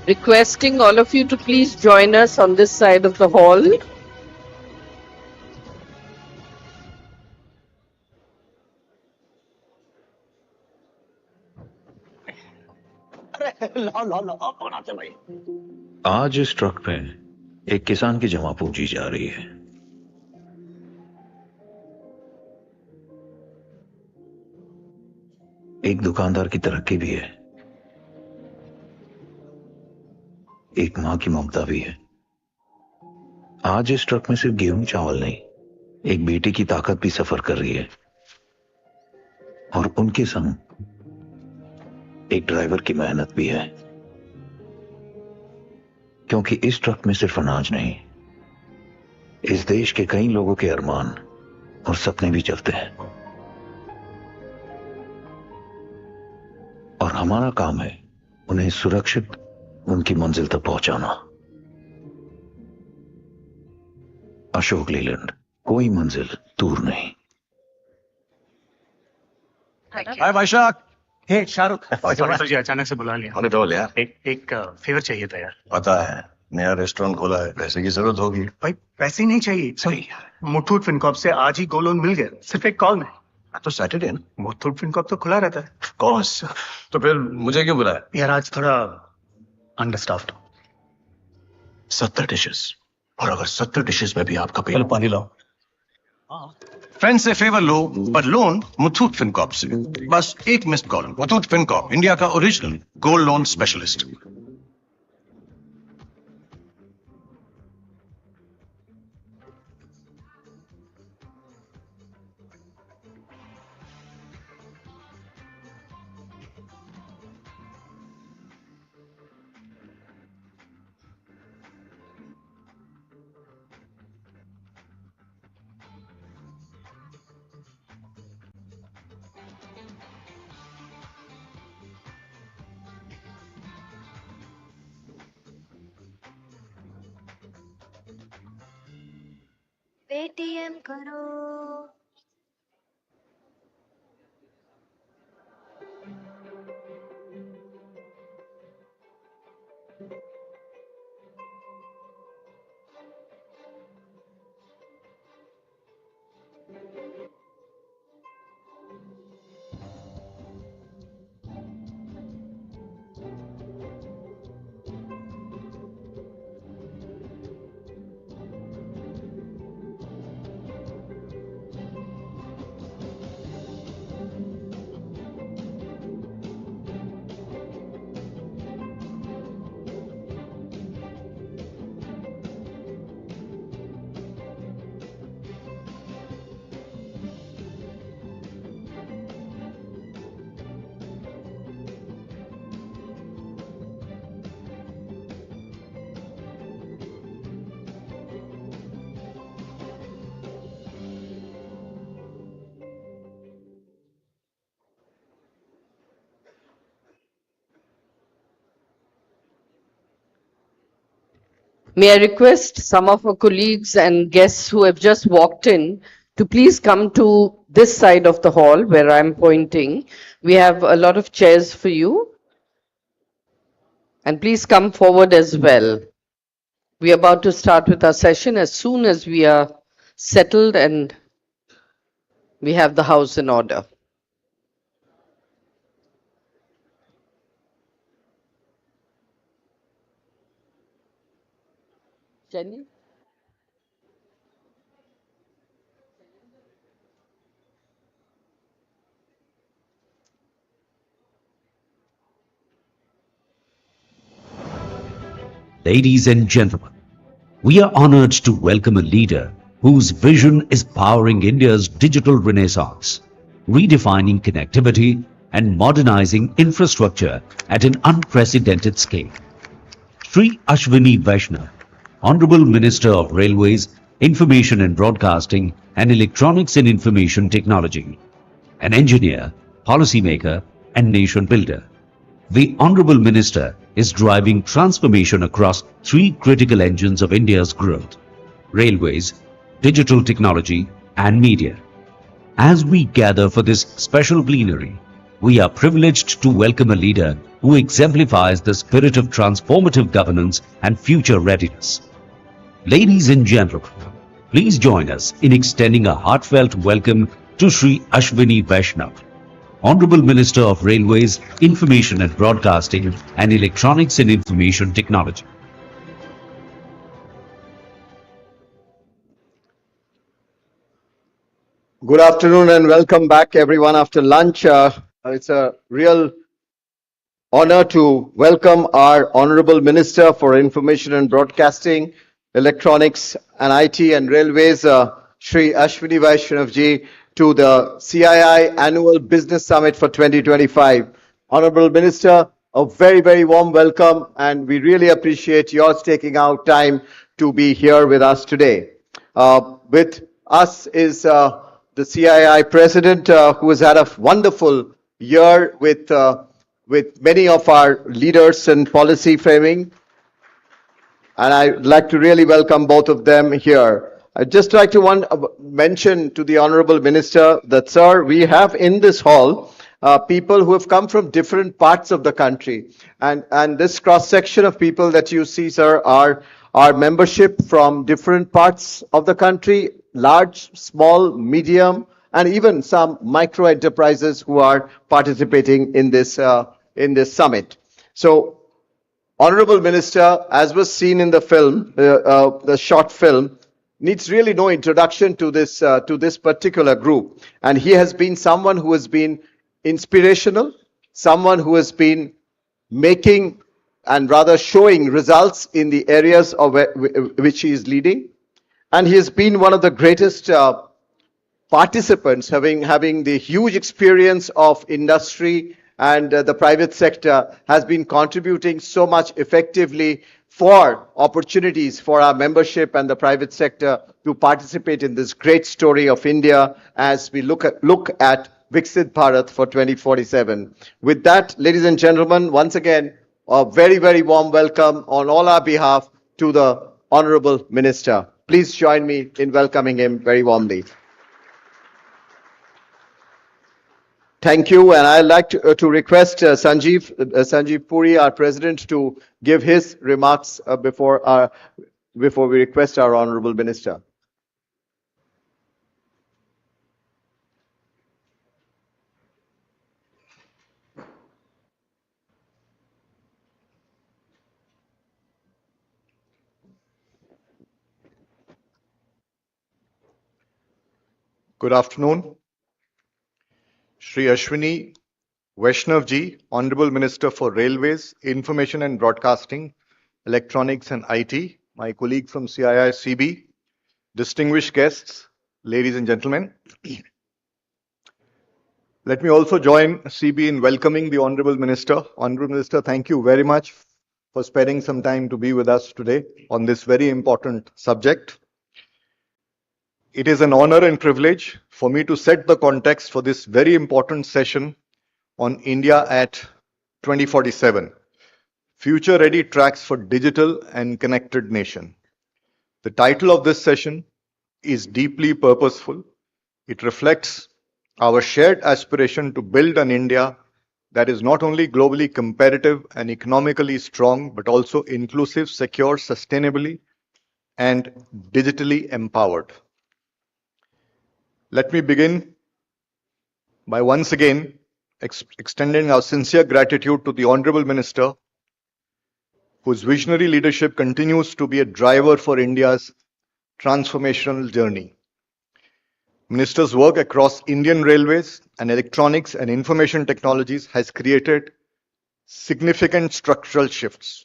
Requesting all of you to please join us on this side of the hall. आज इस truck में एक किसान की जमा पूंजी जा रही है। एक दुकानदार की तरक्की भी है, एक मां की ममता भी है। आज इस ट्रक में सिर्फ गेहूं चावल नहीं, एक बेटी की ताकत भी सफर कर रही है, और उनके संग एक ड्राइवर की मेहनत भी है। क्योंकि इस ट्रक में सिर्फ अनाज नहीं, इस देश के कई लोगों के अरमान और सपने भी चलते हैं, और हमारा काम है उन्हें सुरक्षित उनकी मंजिल तक पहुंचाना। अशोक लीलैंड, कोई मंजिल दूर नहीं। हाय वैशाख। हे शाहरुख, सर जी अचानक से बुला लिया। होने दो यार। एक फेवर चाहिए था यार। पता है, नया रेस्टोरेंट खोला है, पैसे की जरूरत होगी। भाई पैसे नहीं चाहिए सर, मुथूट फिनकॉर्प से आज ही गोल्ड लोन मिल गया, सिर्फ एक कॉल में। तो सैटरडे ना। मुथूट फिनकॉर्प तो खुला रहता है। कॉस तो फिर मुझे क्यों बुलाया? यार आज थोड़ा अंडरस्टाफ्ड। 70 डिशेस, और अगर 70 डिशेस में भी आपका चलो पानी लाओ। फ्रेंड से फेवर लो, पर लोन मुथूट फिनकॉर्प से। बस एक missed call. Muthoot Fincorp, India का original gold loan specialist. Paytm करो। May I request some of our colleagues and guests who have just walked in to please come to this side of the hall where I'm pointing. We have a lot of chairs for you. And please come forward as well. We are about to start with our session as soon as we are settled and we have the house in order. Jenny? Ladies and gentlemen, we are honored to welcome a leader whose vision is powering India's digital renaissance, redefining connectivity and modernizing infrastructure at an unprecedented scale. Sri Ashwini Vaishnav, Honorable Minister of Railways, Information and Broadcasting and Electronics and Information Technology, an engineer, policymaker and nation builder. The Honorable Minister is driving transformation across three critical engines of India's growth: railways, digital technology and media. As we gather for this special plenary, we are privileged to welcome a leader who exemplifies the spirit of transformative governance and future readiness. Ladies and gentlemen, please join us in extending a heartfelt welcome to Shri Ashwini Vaishnav, Honorable Minister of Railways, Information and Broadcasting and Electronics and Information Technology. Good afternoon and welcome back everyone after lunch. It's a real honor to welcome our Honorable Minister for Information and Broadcasting, Electronics and IT and Railways, Shri Ashwini Vaishnav ji, to the CII Annual Business Summit for 2025. Honorable Minister, a very, very warm welcome, and we really appreciate yours taking out time to be here with us today. With us is the CII President, who has had a wonderful year with many of our leaders in policy framing. And I'd like to really welcome both of them here. I'd just like to mention to the Honorable Minister that, sir, we have in this hall people who have come from different parts of the country. And this cross-section of people that you see, sir, are our membership from different parts of the country, large, small, medium, and even some micro enterprises who are participating in this summit. So, Honorable Minister, as was seen in the film, the short film, needs really no introduction to this particular group. And he has been someone who has been inspirational, someone who has been making and rather showing results in the areas of which he is leading. And he has been one of the greatest participants, having the huge experience of industry and the private sector, has been contributing so much effectively for opportunities for our membership and the private sector to participate in this great story of India as we look at Viksit Bharat for 2047. With that, ladies and gentlemen, once again, a very, very warm welcome on all our behalf to the Honorable Minister. Please join me in welcoming him very warmly. Thank you, and I'd like to request Sanjeev Puri, our President, to give his remarks before we request our Honorable Minister. Good afternoon. Shri Ashwini Vaishnav ji, Honorable Minister for Railways, Information and Broadcasting, Electronics and IT, my colleague from CII CB, distinguished guests, ladies and gentlemen. Let me also join CB in welcoming the Honorable Minister. Honorable Minister, thank you very much for spending some time to be with us today on this very important subject. It is an honor and privilege for me to set the context for this very important session on India at 2047, Future Ready Tracks for Digital and Connected Nation. The title of this session is deeply purposeful. It reflects our shared aspiration to build an India that is not only globally competitive and economically strong, but also inclusive, secure, sustainably, and digitally empowered. Let me begin by once again extending our sincere gratitude to the Honorable Minister, whose visionary leadership continues to be a driver for India's transformational journey. Minister's work across Indian railways and electronics and information technologies has created significant structural shifts,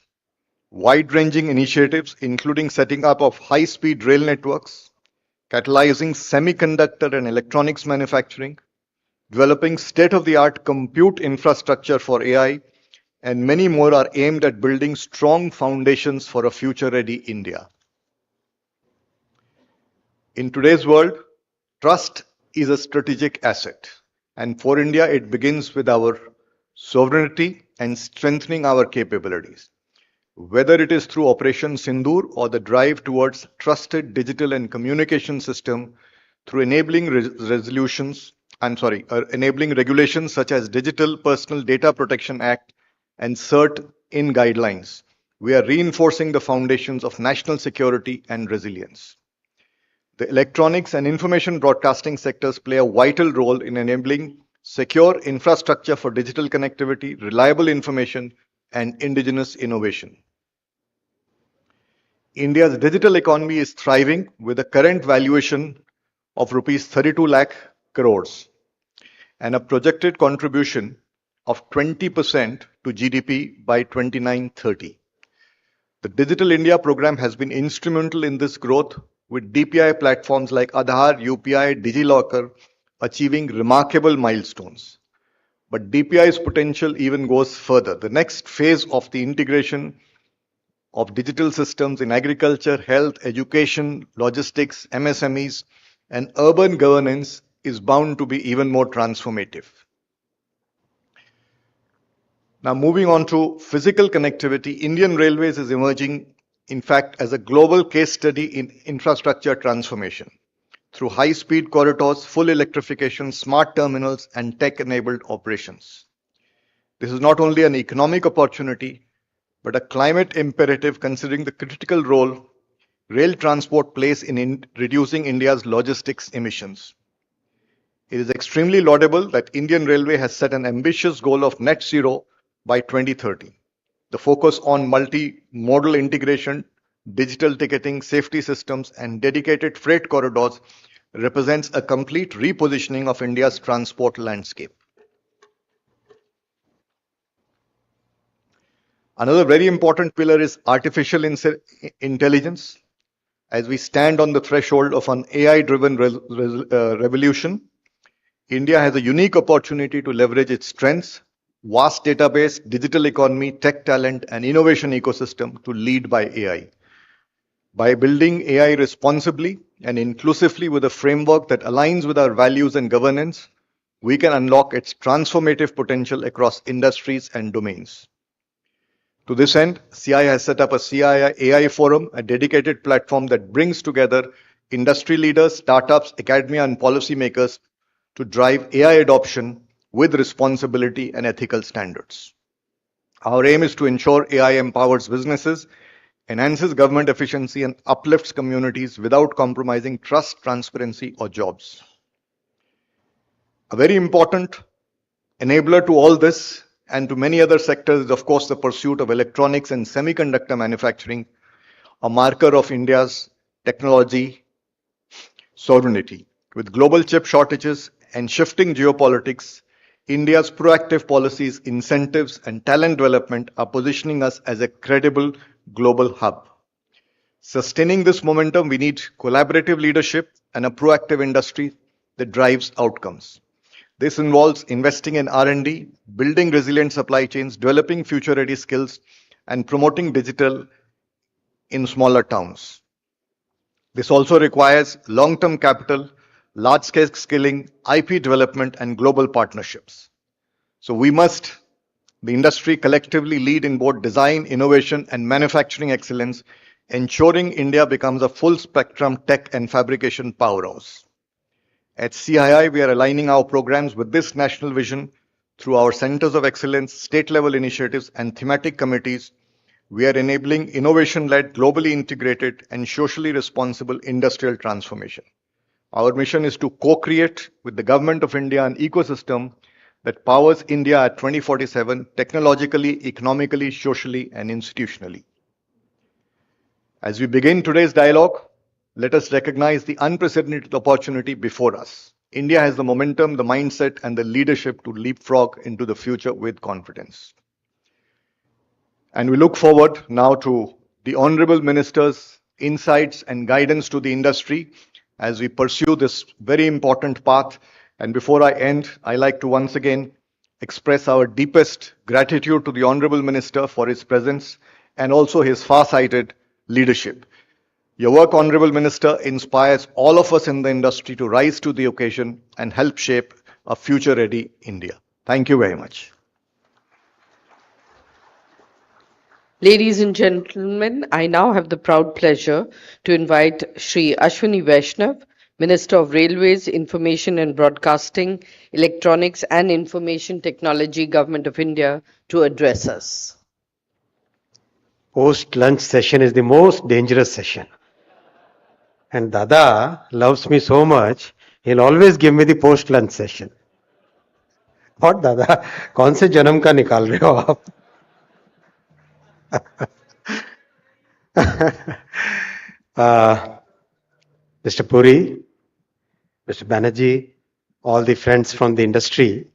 wide-ranging initiatives, including setting up of high-speed rail networks, catalyzing semiconductor and electronics manufacturing, developing state-of-the-art compute infrastructure for AI, and many more are aimed at building strong foundations for a future-ready India. In today's world, trust is a strategic asset, and for India, it begins with our sovereignty and strengthening our capabilities. Whether it is through Operation Sindoor or the drive towards trusted digital and communication system through enabling regulations such as Digital Personal Data Protection Act and CERT in guidelines, we are reinforcing the foundations of national security and resilience. The electronics and information broadcasting sectors play a vital role in enabling secure infrastructure for digital connectivity, reliable information, and indigenous innovation. India's digital economy is thriving with a current valuation of rupees 32 lakh crores and a projected contribution of 20% to GDP by 2930. The Digital India program has been instrumental in this growth, with DPI platforms like Aadhaar, UPI, DigiLocker achieving remarkable milestones. But DPI's potential even goes further. The next phase of the integration of digital systems in agriculture, health, education, logistics, MSMEs, and urban governance is bound to be even more transformative. Now, moving on to physical connectivity, Indian Railways is emerging, in fact, as a global case study in infrastructure transformation through high-speed corridors, full electrification, smart terminals, and tech-enabled operations. This is not only an economic opportunity, but a climate imperative considering the critical role rail transport plays in reducing India's logistics emissions. It is extremely laudable that Indian Railway has set an ambitious goal of net zero by 2030. The focus on multi-modal integration, digital ticketing, safety systems, and dedicated freight corridors represents a complete repositioning of India's transport landscape. Another very important pillar is artificial intelligence. As we stand on the threshold of an AI-driven revolution, India has a unique opportunity to leverage its strengths, vast database, digital economy, tech talent, and innovation ecosystem to lead by AI. By building AI responsibly and inclusively with a framework that aligns with our values and governance, we can unlock its transformative potential across industries and domains. To this end, CI has set up a CI AI forum, a dedicated platform that brings together industry leaders, startups, academia, and policymakers to drive AI adoption with responsibility and ethical standards. Our aim is to ensure AI empowers businesses, enhances government efficiency, and uplifts communities without compromising trust, transparency, or jobs. A very important enabler to all this and to many other sectors is, of course, the pursuit of electronics and semiconductor manufacturing, a marker of India's technology sovereignty. With global chip shortages and shifting geopolitics, India's proactive policies, incentives, and talent development are positioning us as a credible global hub. Sustaining this momentum, we need collaborative leadership and a proactive industry that drives outcomes. This involves investing in R&D, building resilient supply chains, developing future-ready skills, and promoting digital in smaller towns. This also requires long-term capital, large-scale skilling, IP development, and global partnerships. So the industry collectively lead in both design, innovation, and manufacturing excellence, ensuring India becomes a full-spectrum tech and fabrication powerhouse. At CII, we are aligning our programs with this national vision through our centers of excellence, state-level initiatives, and thematic committees. We are enabling innovation-led, globally integrated, and socially responsible industrial transformation. Our mission is to co-create with the Government of India an ecosystem that powers India at 2047 technologically, economically, socially, and institutionally. As we begin today's dialogue, let us recognize the unprecedented opportunity before us. India has the momentum, the mindset, and the leadership to leapfrog into the future with confidence. And we look forward now to the Honorable Minister's insights and guidance to the industry as we pursue this very important path. And before I end, I like to once again express our deepest gratitude to the Honorable Minister for his presence and also his far-sighted leadership. Your work, Honorable Minister, inspires all of us in the industry to rise to the occasion and help shape a future-ready India. Thank you very much. Ladies and gentlemen, I now have the proud pleasure to invite Shri Ashwini Vaishnav, Minister of Railways, Information and Broadcasting, Electronics and Information Technology, Government of India, to address us. Post-lunch session is the most dangerous session. And Dada loves me so much, he'll always give me the post-lunch session. और दादा कौन से जन्म का निकाल रहे हो आप? Mr. Puri, Mr. Banerjee, all the friends from the industry,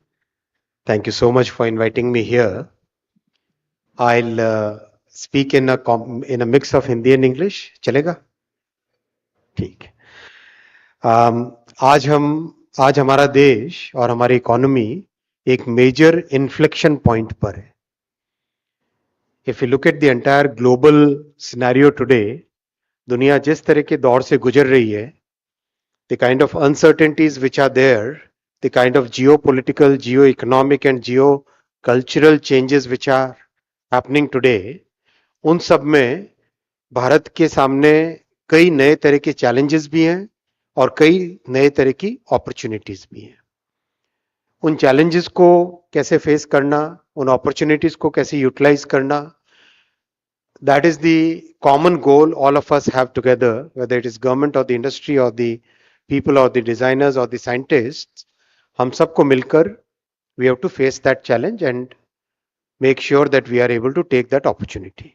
thank you so much for inviting me here. I'll speak in a mix of Hindi and English. चलेगा? ठीक है. आज हमारा देश और हमारी इकोनॉमी एक मेजर इन्फ्लेक्शन पॉइंट पर है. If you look at the entire global scenario today, दुनिया जिस तरह के दौर से गुजर रही है, the kind of uncertainties which are there, the kind of geo political, geo economic and geo cultural changes which are happening today, उन सब में भारत के सामने कई नए तरह के चैलेंजेस भी हैं और कई नए तरह की अपॉर्चुनिटीज भी हैं. उन चैलेंजेस को कैसे फेस करना, उन अपॉर्चुनिटीज को कैसे यूटिलाइज करना, that is the common goal all of us have together, whether it is government और द इंडस्ट्री और द पीपल और द डिजाइनर्स और द साइंटिस्ट. हम सबको मिलकर we have to face that challenge and make sure that we are able to take that opportunity.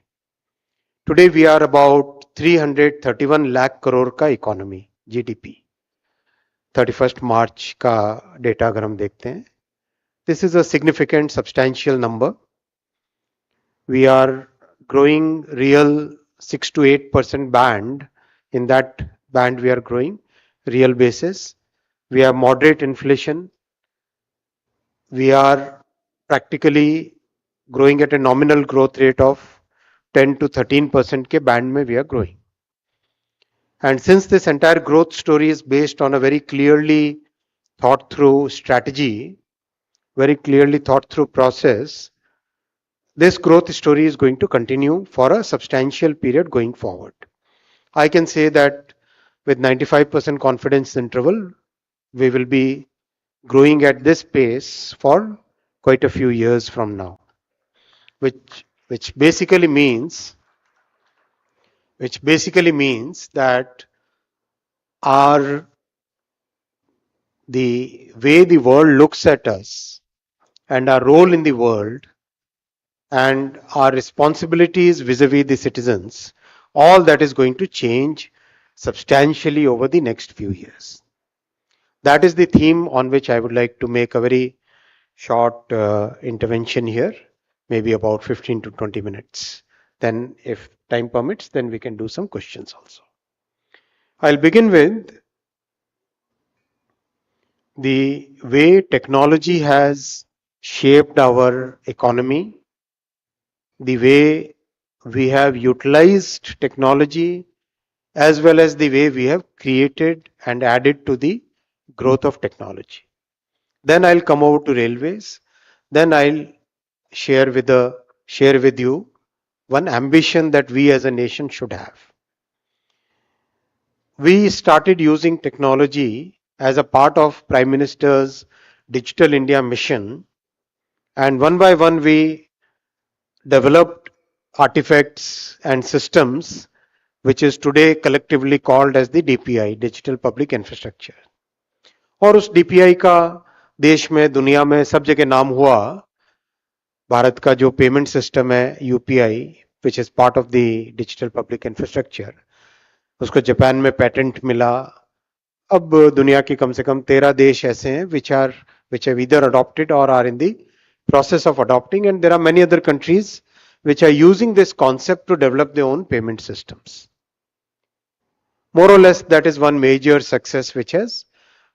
Today we are about 331 lakh crore का economy, GDP. 31st मार्च का data अगर हम देखते हैं, this is a significant substantial number. We are growing real 6 to 8% band. In that band we are growing real basis. We have moderate inflation. We are practically growing at a nominal growth rate of 10 to 13% के band में we are growing. And since this entire growth story is based on a very clearly thought through strategy, very clearly thought through process, this growth story is going to continue for a substantial period going forward. I can say that with 95% confidence interval, we will be growing at this pace for quite a few years from now, which basically means that the way the world looks at us and our role in the world and our responsibilities vis-a-vis the citizens, all that is going to change substantially over the next few years. That is the theme on which I would like to make a very short intervention here, maybe about 15 to 20 minutes. Then if time permits, then we can do some questions also. I'll begin with the way technology has shaped our economy, the way we have utilized technology, as well as the way we have created and added to the growth of technology. Then I'll come over to railways. Then I'll share with you one ambition that we as a nation should have. We started using technology as a part of Prime Minister's Digital India mission, and one by one we developed artifacts and systems which is today collectively called as the DPI, Digital Public Infrastructure. और उस DPI का देश में, दुनिया में सब जगह नाम हुआ. भारत का जो पेमेंट सिस्टम है UPI, which is part of the Digital Public Infrastructure, उसको जापान में पेटेंट मिला. अब दुनिया के कम से कम 13 देश ऐसे हैं which have either adopted or are in the process of adopting, and there are many other countries which are using this concept to develop their own payment systems. More or less, that is one major success which has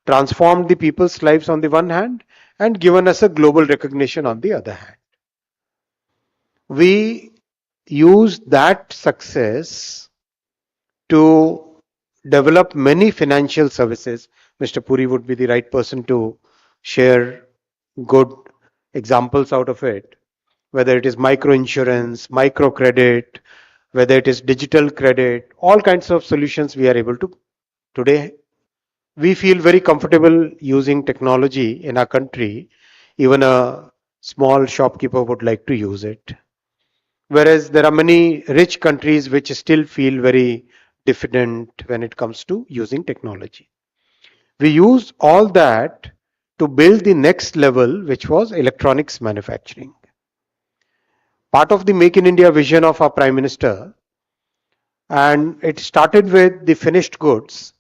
transformed the people's lives on the one hand and given us a global recognition on the other hand. We use that success to develop many financial services. Mr. Puri would be the right person to share good examples out of it, whether it is micro insurance, micro credit, whether it is digital credit, all kinds of solutions we are able to today we feel very comfortable using technology in our country. Even a small shopkeeper would like to use it. Whereas there are many rich countries which still feel very diffident when it comes to using technology. We used all that to build the next level, which was electronics manufacturing. Part of the Make in India vision of our Prime Minister, and it started with the finished goods.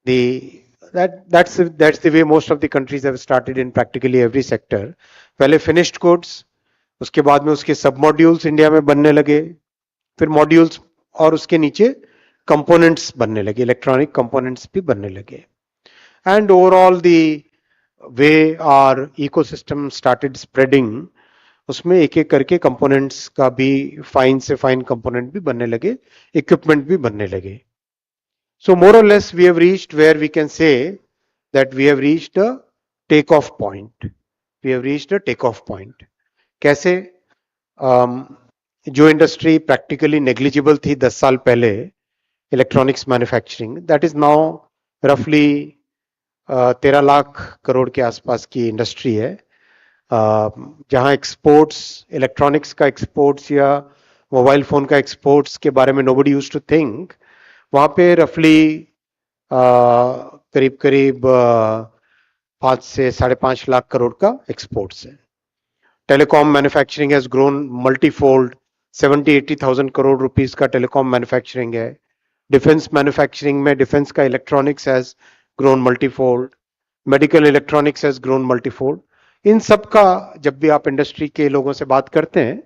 That's the way most of the countries have started in practically every sector. पहले finished goods, उसके बाद में उसके सब modules India में बनने लगे, फिर मॉड्यूल्स और उसके नीचे कंपोनेंट्स बनने लगे, इलेक्ट्रॉनिक कंपोनेंट्स भी बनने लगे. And overall the way our ecosystem started spreading, उसमें एक एक करके कंपोनेंट्स का भी फाइन से फाइन कंपोनेंट भी बनने लगे, इक्विपमेंट भी बनने लगे. So more or less we have reached where we can say that we have reached a takeoff point. We have reached a takeoff point. कैसे? जो इंडस्ट्री प्रैक्टिकली नेग्लिजिबल थी 10 साल पहले, electronics manufacturing, that is now रफली 13 लाख करोड़ के आसपास की industry है, जहां एक्सपोर्ट्स, इलेक्ट्रॉनिक्स का एक्सपोर्ट्स या मोबाइल फोन का एक्सपोर्ट्स के बारे में नोबडी यूज्ड टू थिंक. वहां पे रफली करीब करीब 5 से 5.5 लाख करोड़ का एक्सपोर्ट्स है. Telecom manufacturing has grown multifold, 70-80,000 crore rupees का टेलीकॉम मैन्युफैक्चरिंग है. डिफेंस मैन्युफैक्चरिंग में डिफेंस का electronics has grown multifold, medical electronics has grown multifold. इन सब का जब भी आप इंडस्ट्री के लोगों से बात करते हैं,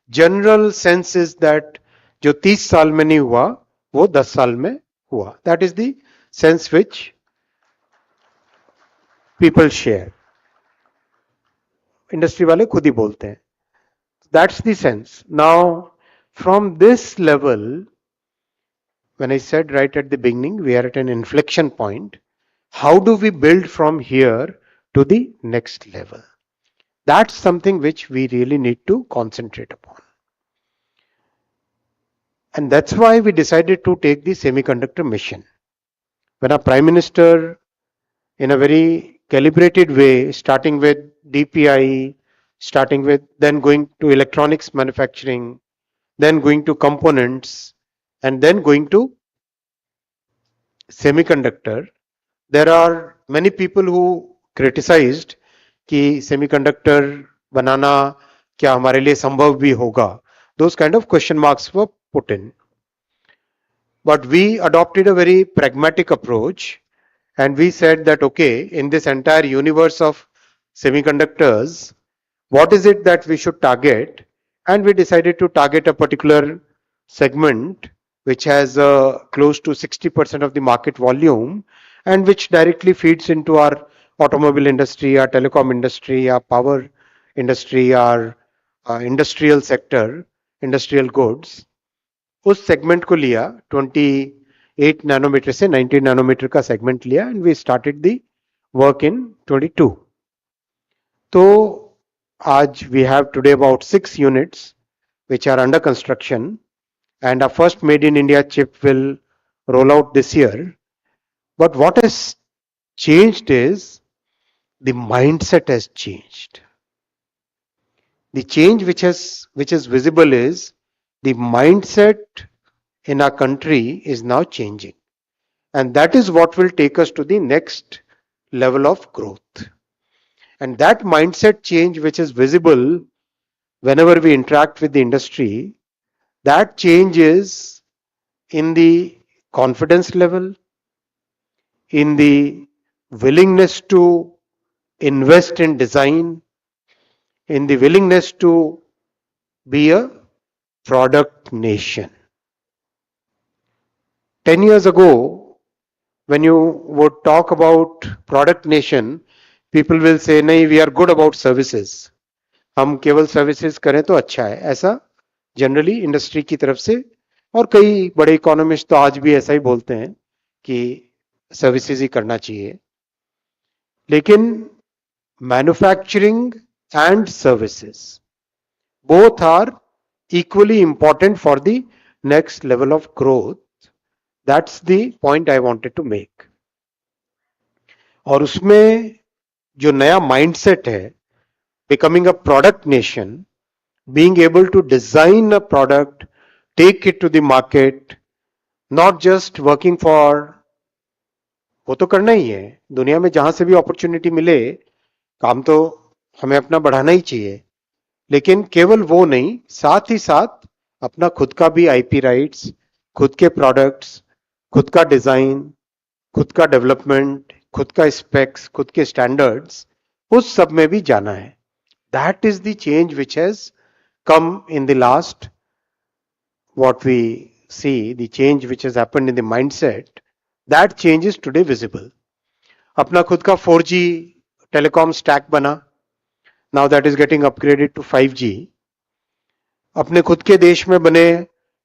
जनरल सेंस इज दैट जो 30 साल में नहीं हुआ वो 10 साल में हुआ. That is the sense which people share. Industry वाले खुद ही बोलते हैं. That's the sense. Now, from this level, when I said right at the beginning, we are at an inflection point. How do we build from here to the next level? That's something which we really need to concentrate upon. And that's why we decided to take the semiconductor mission. When our Prime Minister, in a very calibrated way, starting with DPI, starting with then going to electronics manufacturing, then going to components, and then going to semiconductor. There are many people who criticized कि semiconductor बनाना क्या हमारे लिए संभव भी होगा. Those kind of question marks were put in. But we adopted a very pragmatic approach, and we said that, okay, in this entire universe of semiconductors, what is it that we should target? And we decided to target a particular segment which has close to 60% of the market volume, and which directly feeds into our automobile industry, our telecom industry, our power industry, our industrial sector, industrial goods. उस segment को लिया, 28 nanometre से 19 nanometre का segment लिया, and we started the work in 22. तो आज we have today about 6 units which are under construction, and our first made in India chip will roll out this year. But what has changed is the mindset has changed. The change which is visible is the mindset in our country is now changing, and that is what will take us to the next level of growth. And that mindset change which is visible whenever we interact with the industry, that change is in the confidence level, in the willingness to invest in design, in the willingness to be a product nation. 10 years ago, when you would talk about product nation, people will say, नहीं, we are good about services. हम केवल services करें तो अच्छा है. ऐसा generally industry की तरफ से, और कई बड़े इकोनॉमिस्ट तो आज भी ऐसा ही बोलते हैं कि सर्विसेज ही करना चाहिए. लेकिन manufacturing and services both are equally important for the next level of growth. That's the point I wanted to make. और उसमें जो नया माइंडसेट है, becoming a product nation, being able to design a product, take it to the market, not just working for, वो तो करना ही है, दुनिया में जहां से भी अपॉर्चुनिटी मिले काम तो हमें अपना बढ़ाना ही चाहिए, लेकिन केवल वो नहीं, साथ ही साथ अपना खुद का भी आईपी राइट्स, खुद के प्रोडक्ट्स, खुद का डिजाइन, खुद का डेवलपमेंट, खुद का स्पेक्स, खुद के स्टैंडर्ड्स, उस सब में भी जाना है. That is the change which has come in the last, what we see, the change which has happened in the mindset, that change is today visible. अपना खुद का 4G telecom stack बना, now that is getting upgraded to 5G. अपने खुद के देश में बने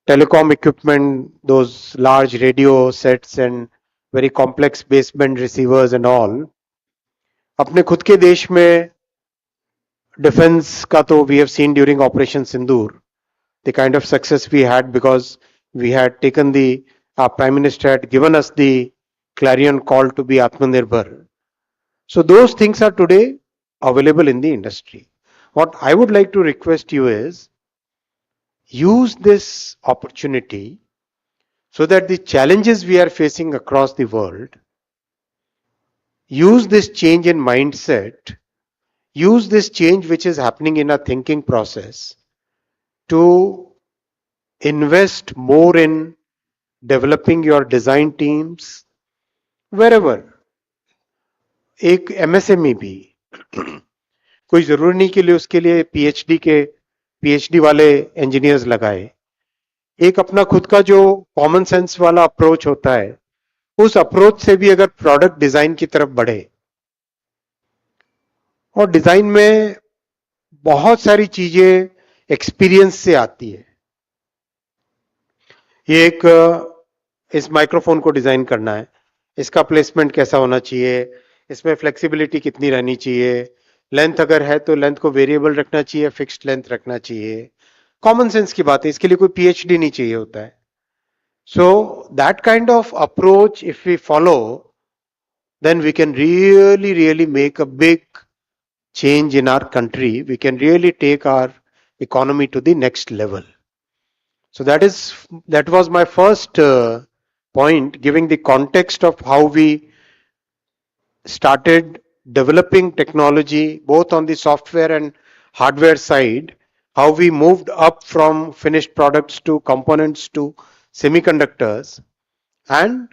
telecom equipment, those large radio sets and very complex baseband receivers and all, अपने खुद के देश में defense का तो we have seen during Operation Sindoor, the kind of success we had because we had taken the, our Prime Minister had given us the clarion call to be Atmanirbhar. So those things are today available in the industry. What I would like to request you is, use this opportunity so that the challenges we are facing across the world, use this change in mindset, use this change which is happening in our thinking process to invest more in developing your design teams wherever. एक MSME भी कोई जरूरी नहीं के लिए उसके लिए PhD वाले इंजीनियर्स लगाए. एक अपना खुद का जो कॉमन सेंस वाला अप्रोच होता है, उस अप्रोच से भी अगर प्रोडक्ट डिजाइन की तरफ बढ़े, और डिजाइन में बहुत सारी चीजें एक्सपीरियंस से आती है. ये एक इस माइक्रोफोन को डिजाइन करना है, इसका प्लेसमेंट कैसा होना चाहिए, इसमें फ्लेक्सिबिलिटी कितनी रहनी चाहिए, लेंथ अगर है तो लेंथ को वेरिएबल रखना चाहिए, फिक्स्ड लेंथ रखना चाहिए. कॉमन सेंस की बात है, इसके लिए कोई पीएचडी नहीं चाहिए होता है. So that kind of approach if we follow, then we can really make a big change in our country. We can really take our economy to the next level. So that was my first point, giving the context of how we started developing technology both on the software and hardware side, how we moved up from finished products to components to semiconductors, and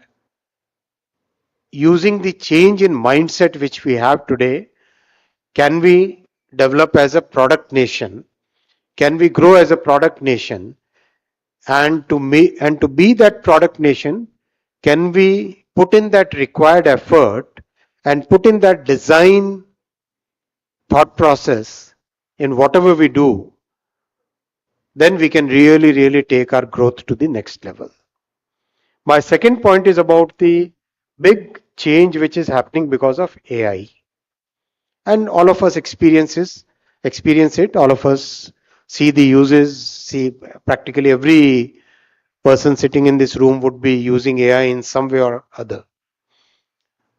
using the change in mindset which we have today, can we develop as a product nation? Can we grow as a product nation? And to be that product nation, can we put in that required effort and put in that design thought process in whatever we do? Then we can really take our growth to the next level. My second point is about the big change which is happening because of AI. And all of us experience it, all of us see the uses, see practically every person sitting in this room would be using AI in some way or other.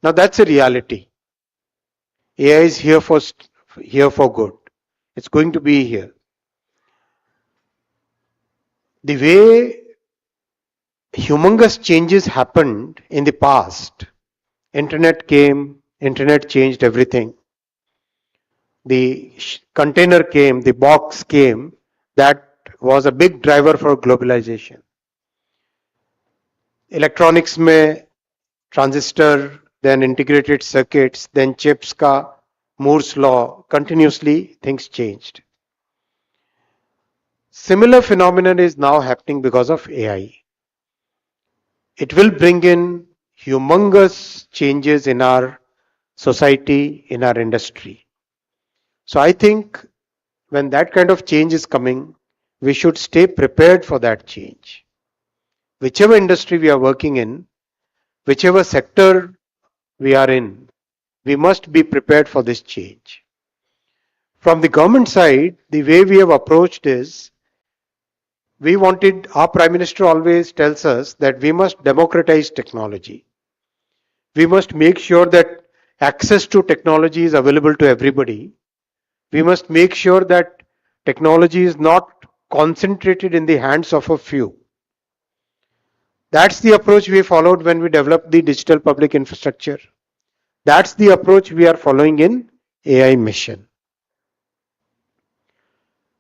Now that's a reality. AI is here for good. It's going to be here. The way humongous changes happened in the past, internet came, internet changed everything. The container came, the box came, that was a big driver for globalization. Electronics में transistor, then integrated circuits, then chips का Moore's law, continuously things changed. Similar phenomenon is now happening because of AI. It will bring in humongous changes in our society, in our industry. So I think when that kind of change is coming, we should stay prepared for that change. Whichever industry we are working in, whichever sector we are in, we must be prepared for this change. From the government side, the way we have approached is, our Prime Minister always tells us that we must democratize technology. We must make sure that access to technology is available to everybody, we must make sure that technology is not concentrated in the hands of a few. That's the approach we followed when we developed the digital public infrastructure. That's the approach we are following in AI mission.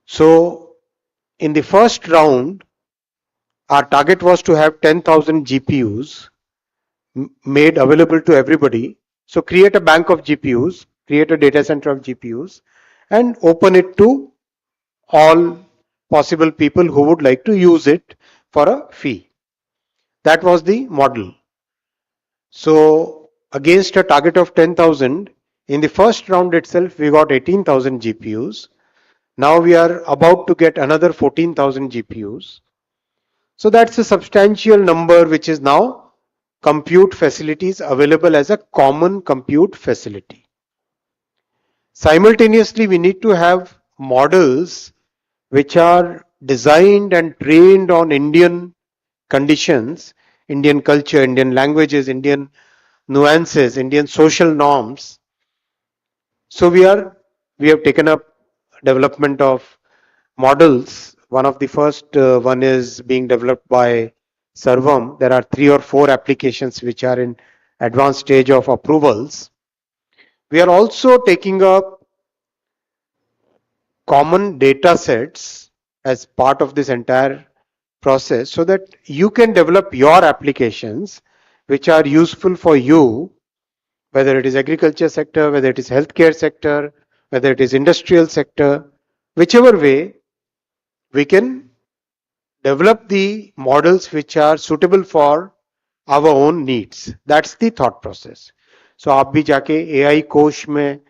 So in the first round, our target was to have 10,000 GPUs made available to everybody. So create a bank of GPUs, create a data center of GPUs, and open it to all possible people who would like to use it for a fee. That was the model. So against a target of 10,000, in the first round itself, we got 18,000 GPUs. Now we are about to get another 14,000 GPUs. So that's a substantial number which is now compute facilities available as a common compute facility. Simultaneously, we need to have models which are designed and trained on Indian conditions, Indian culture, Indian languages, Indian nuances, Indian social norms. So we have taken up development of models. One of the first one is being developed by Sarvam. There are 3 or 4 applications which are in advanced stage of approvals. We are also taking up common data sets as part of this entire process so that you can develop your applications which are useful for you, whether it is agriculture sector, whether it is healthcare sector, whether it is industrial sector, whichever way we can develop the models which are suitable for our own needs. That's the thought process. So आप भी जाके AI कोश में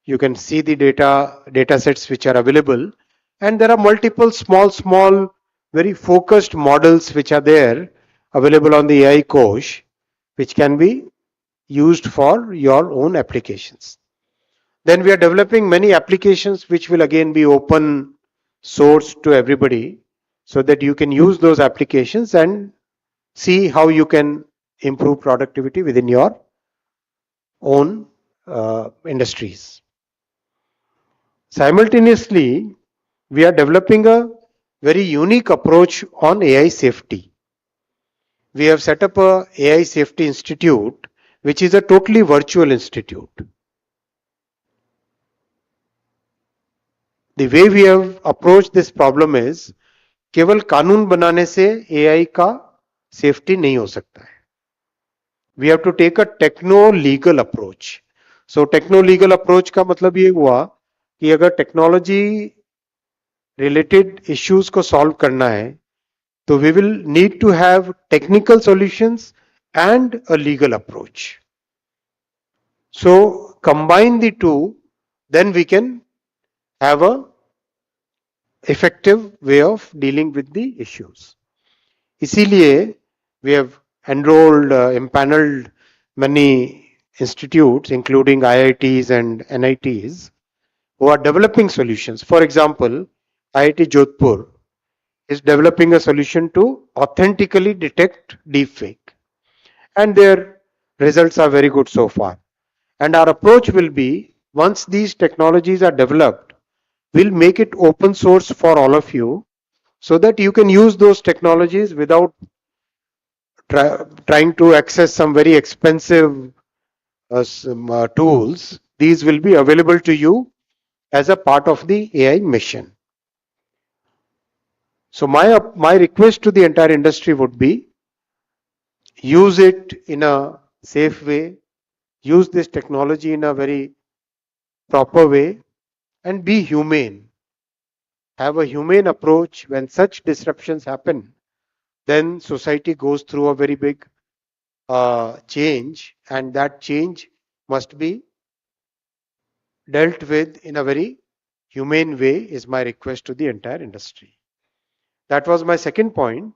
you can see the data sets which are available, and there are multiple small very focused models which are there available on the AI kosh which can be used for your own applications. Then we are developing many applications which will again be open source to everybody so that you can use those applications and see how you can improve productivity within your own industries. Simultaneously, we are developing a very unique approach on AI safety. We have set up a AI Safety Institute, which is a totally virtual institute. The way we have approached this problem is केवल कानून बनाने से AI का safety नहीं हो सकता है. We have to take a techno-legal approach. So techno-legal approach का मतलब ये हुआ कि अगर technology related issues को solve करना है, तो we will need to have technical solutions and a legal approach. So combine the two, then we can have a effective way of dealing with the issues. इसीलिए we have enrolled, empaneled many institutes, including IITs and NITs, who are developing solutions. For example, IIT Jodhpur is developing a solution to authentically detect deepfake, and their results are very good so far. And our approach will be, once these technologies are developed, we'll make it open source for all of you so that you can use those technologies without trying to access some very expensive tools. These will be available to you as a part of the AI mission. So my request to the entire industry would be, use it in a safe way, use this technology in a very proper way, and be humane. Have a humane approach. When such disruptions happen, then society goes through a very big change, and that change must be dealt with in a very humane way, is my request to the entire industry. That was my second point.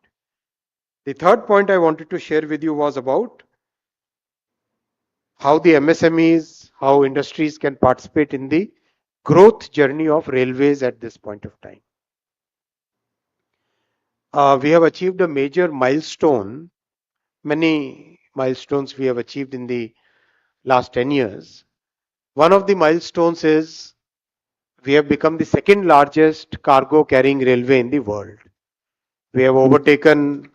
The third point I wanted to share with you was about how the MSMEs, how industries can participate in the growth journey of railways at this point of time. We have achieved a major milestone. Many milestones we have achieved in the last 10 years. One of the milestones is we have become the second largest cargo carrying railway in the world. We have overtaken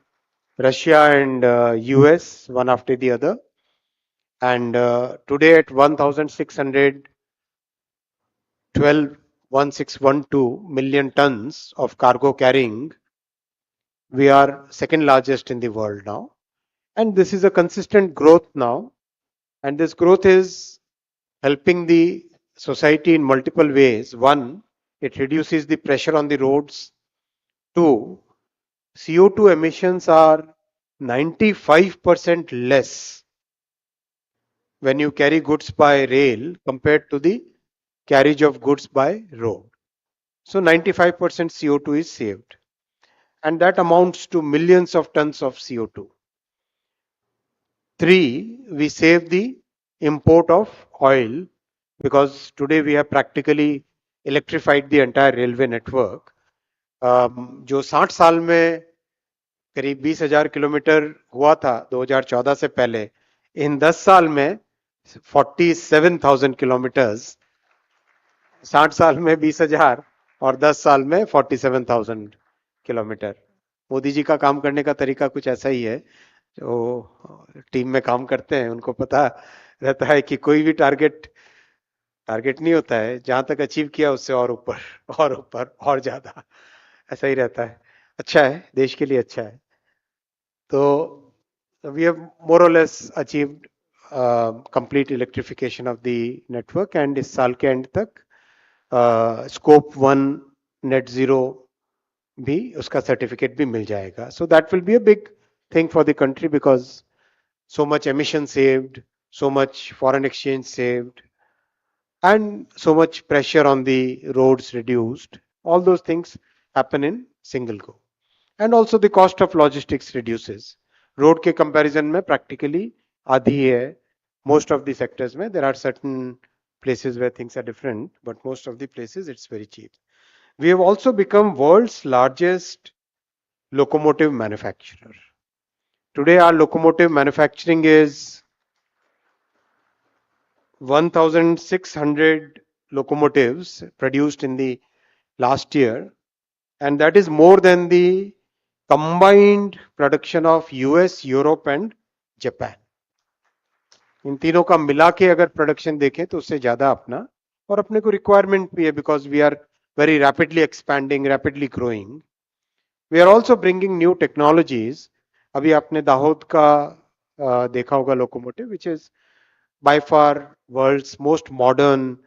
Russia and US one after the other. And today at 1,612 million tons of cargo carrying, we are second largest in the world now. And this is a consistent growth now. And this growth is helping the society in multiple ways. One, it reduces the pressure on the roads. Two, CO2 emissions are 95% less when you carry goods by rail compared to the carriage of goods by road. So 95% CO2 is saved, and that amounts to millions of tons of CO2. Three, we save the import of oil because today we have practically electrified the entire railway network. जो 60 साल में करीब 20,000 kilometre हुआ था 2014 से पहले, इन 10 साल में 47,000 किलोमीटर्स, 60 साल में 20,000 और 10 साल में 47,000 किलोमीटर. मोदी जी का काम करने का तरीका कुछ ऐसा ही है. जो टीम में काम करते हैं उनको पता रहता है कि कोई भी टारगेट नहीं होता है, जहां तक अचीव किया उससे और ऊपर और ज्यादा, ऐसा ही रहता है. अच्छा है, देश के लिए अच्छा है. तो we have more or less achieved complete electrification of the network, and इस साल के end तक scope 1 net zero भी उसका certificate भी मिल जाएगा. So that will be a big thing for the country because so much emission saved, so much foreign exchange saved, and so much pressure on the roads reduced. All those things happen in single go. And also the cost of logistics reduces. Road के comparison में practically आधी है. Most of the sectors में there are certain places where things are different, but most of the places it's very cheap. We have also become world's largest locomotive manufacturer. Today our locomotive manufacturing is 1,600 locomotives produced in the last year, and that is more than the combined production of US, Europe and Japan. इन तीनों का मिला के अगर production देखें तो उससे ज्यादा अपना, और अपने को रिक्वायरमेंट भी है because we are very rapidly expanding, rapidly growing. We are also bringing new technologies. अभी आपने दाहोद का देखा होगा locomotive, which is by far world's most modern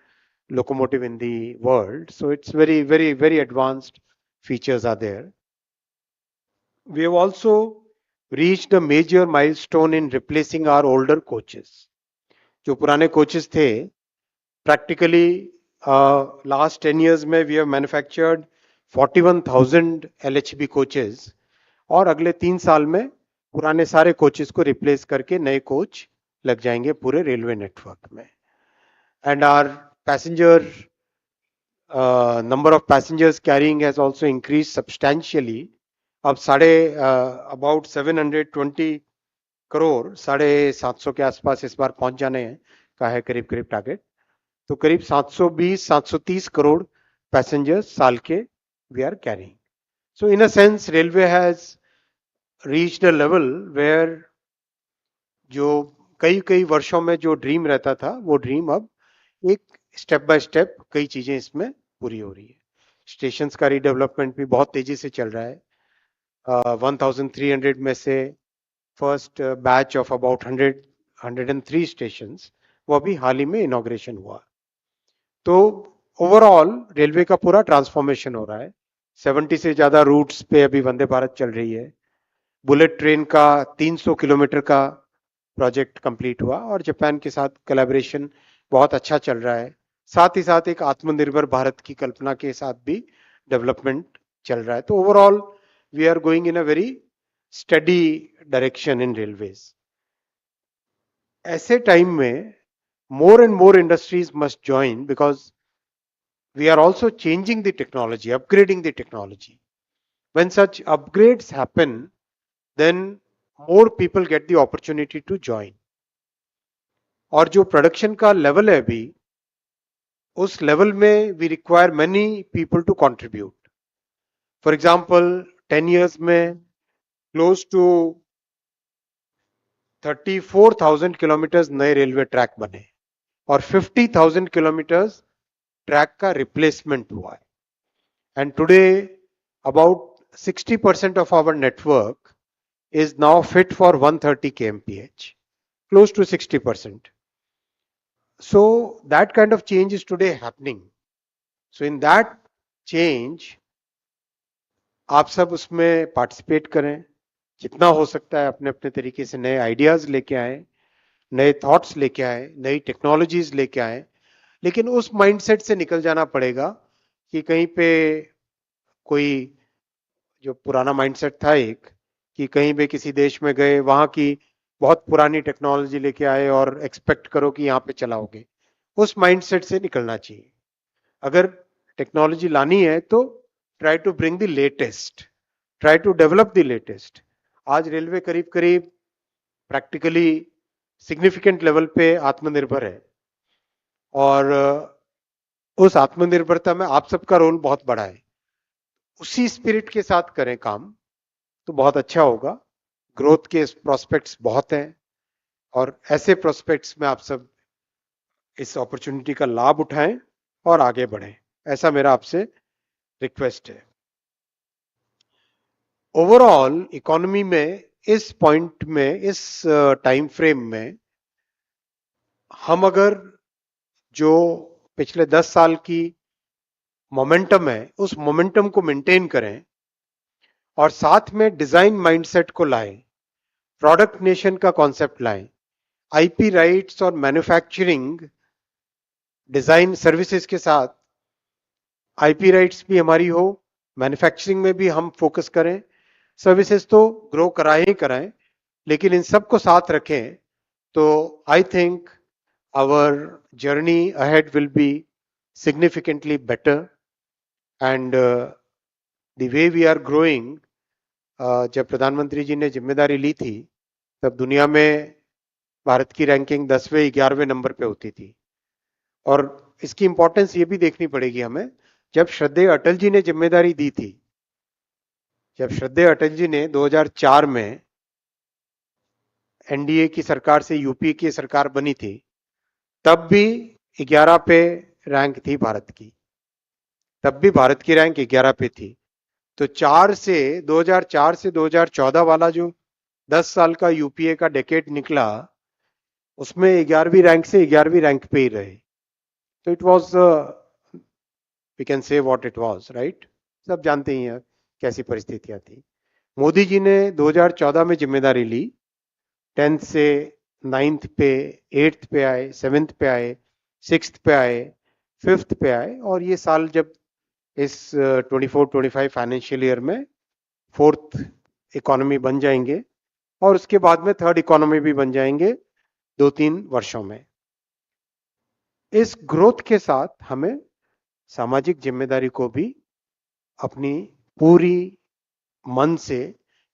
locomotive in the world. So it's very advanced features are there. We have also reached a major milestone in replacing our older coaches. जो पुराने coaches थे, practically last 10 years में we have manufactured 41,000 LHB coaches, और अगले 3 साल में पुराने सारे coaches को replace करके नए coach लग जाएंगे पूरे रेलवे नेटवर्क में. And our passenger number of passengers carrying has also increased substantially. अब about 720 करोड़, 750 के आसपास इस बार पहुंच जाने का है करीब टारगेट. तो करीब 720-730 करोड़ passengers साल के we are carrying. So in a sense railway has reached a level where जो कई वर्षों में जो ड्रीम रहता था वो ड्रीम अब एक स्टेप बाय स्टेप कई चीजें इसमें पूरी हो रही है. स्टेशंस का रीडेवलपमेंट भी बहुत तेजी से चल रहा है. 1300 में से first batch of about 103 stations वो अभी हाल ही में इनॉग्रेशन हुआ. तो ओवरऑल रेलवे का पूरा ट्रांसफॉर्मेशन हो रहा है. 70 से ज्यादा रूट्स पे अभी वंदे भारत चल रही है. बुलेट ट्रेन का 300 किलोमीटर का प्रोजेक्ट कंप्लीट हुआ और जापान के साथ कोलैबोरेशन बहुत अच्छा चल रहा है. साथ ही साथ एक आत्मनिर्भर भारत की कल्पना के साथ भी डेवलपमेंट चल रहा है. तो overall we are going in a very steady direction in railways. ऐसे टाइम में more and more industries must join because we are also changing the technology, upgrading the technology. When such upgrades happen, then more people get the opportunity to join. और जो production का level है अभी उस level में we require many people to contribute. For example 10 years में close to 34,000 kilometres नए railway track बने और 50,000 किलोमीटर्स ट्रैक का रिप्लेसमेंट हुआ है. And today about 60% of our network is now fit for 130 kmph, close to 60%. So that kind of change is today happening. So in that change, आप सब उसमें participate करें, जितना हो सकता है अपने अपने तरीके से नए आइडियाज लेके आए, नए थॉट्स लेके आए, नई टेक्नोलॉजीज लेके आए, लेकिन उस माइंडसेट से निकल जाना पड़ेगा कि कहीं पे कोई जो पुराना माइंडसेट था एक कि कहीं पे किसी देश में गए वहां की बहुत पुरानी टेक्नोलॉजी लेके आए और एक्सपेक्ट करो कि यहाँ पे चलाओगे, उस माइंडसेट से निकलना चाहिए. अगर टेक्नोलॉजी लानी है तो try to bring the latest, try to develop the latest. आज रेलवे करीब करीब प्रैक्टिकली सिग्निफिकेंट लेवल पे आत्मनिर्भर है और उस आत्मनिर्भरता में आप सबका रोल बहुत बड़ा है. उसी स्पिरिट के साथ करें काम तो बहुत अच्छा होगा. ग्रोथ के प्रोस्पेक्ट्स बहुत हैं और ऐसे प्रोस्पेक्ट्स में आप सब इस अपॉर्चुनिटी का लाभ उठाएं और आगे बढ़ें, ऐसा मेरा आपसे रिक्वेस्ट है. ओवरऑल इकोनॉमी में इस पॉइंट में, इस टाइम फ्रेम में हम अगर जो पिछले 10 साल की मोमेंटम है उस मोमेंटम को मेंटेन करें और साथ में डिजाइन माइंडसेट को लाएं, प्रोडक्ट नेशन का कॉन्सेप्ट लाएं, आईपी राइट्स और मैन्युफैक्चरिंग डिजाइन सर्विसेज के साथ आईपी राइट्स भी हमारी हो, मैन्युफैक्चरिंग में भी हम फोकस करें. सर्विसेज तो ग्रो कराएं ही कराएं, लेकिन इन सबको साथ रखें तो I think our journey ahead will be significantly better. And the way we are growing, जब प्रधानमंत्री जी ने जिम्मेदारी ली थी तब दुनिया में भारत की रैंकिंग 10वें 11वें नंबर पे होती थी. और इसकी इंपॉर्टेंस ये भी देखनी पड़ेगी हमें, जब श्रद्धेय अटल जी ने जिम्मेदारी दी थी, जब श्रद्धेय अटल जी ने 2004 में एनडीए की सरकार से यूपी की सरकार बनी थी, तब भी 11 पे रैंक थी भारत की, तब भी भारत की रैंक 11 पे थी. तो 2004 से 2014 वाला जो 10 साल का यूपीए का डेकेड निकला, उसमें 11वीं रैंक से 11वीं रैंक पे ही रहे. तो it was, we can say what it was, right. सब जानते ही हैं कैसी परिस्थितियां थी. मोदी जी ने 2014 में जिम्मेदारी ली, 10th से 9th पे, 8th पे आए, 7th पे आए, 6th पे आए, 5th पे आए, और ये साल जब इस 24-25 फाइनेंशियल ईयर में 4th इकोनॉमी बन जाएंगे और उसके बाद में 3rd इकोनॉमी भी बन जाएंगे 2-3 वर्षों में. इस ग्रोथ के साथ हमें सामाजिक जिम्मेदारी को भी अपनी पूरी मन से,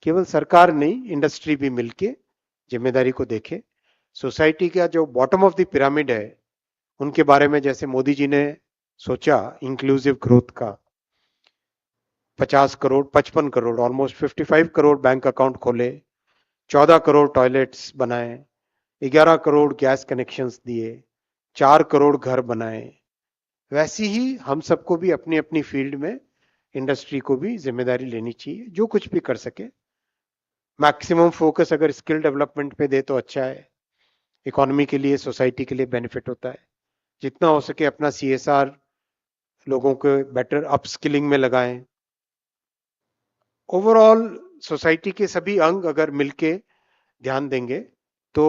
केवल सरकार नहीं इंडस्ट्री भी मिलके जिम्मेदारी को देखे. सोसाइटी का जो बॉटम ऑफ द पिरामिड है उनके बारे में जैसे मोदी जी ने सोचा इंक्लूसिव ग्रोथ का, 50 crore 55 crore almost 55 crore bank account खोले, 14 करोड़ टॉयलेट्स बनाए, 11 करोड़ गैस कनेक्शंस दिए, 4 करोड़ घर बनाए. वैसी ही हम सबको भी अपनी अपनी फील्ड में इंडस्ट्री को भी जिम्मेदारी लेनी चाहिए, जो कुछ भी कर सके. मैक्सिमम फोकस अगर स्किल डेवलपमेंट पे दे तो अच्छा है, इकोनॉमी के लिए, सोसाइटी के लिए बेनिफिट होता है. जितना हो सके अपना सीएसआर लोगों को बेटर अपस्किलिंग में लगाएं. ओवरऑल सोसाइटी के सभी अंग अगर मिलके ध्यान देंगे तो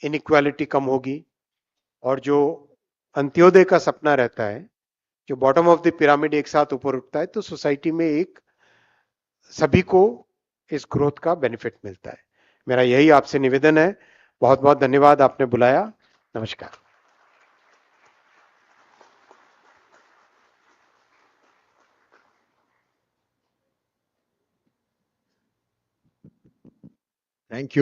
इनइक्वालिटी कम होगी और जो अंत्योदय का सपना रहता है, जो बॉटम ऑफ द पिरामिड एक साथ ऊपर उठता है, तो सोसाइटी में एक सभी को इस ग्रोथ का बेनिफिट मिलता है. मेरा यही आपसे निवेदन है. बहुत बहुत धन्यवाद, आपने बुलाया. नमस्कार. Thank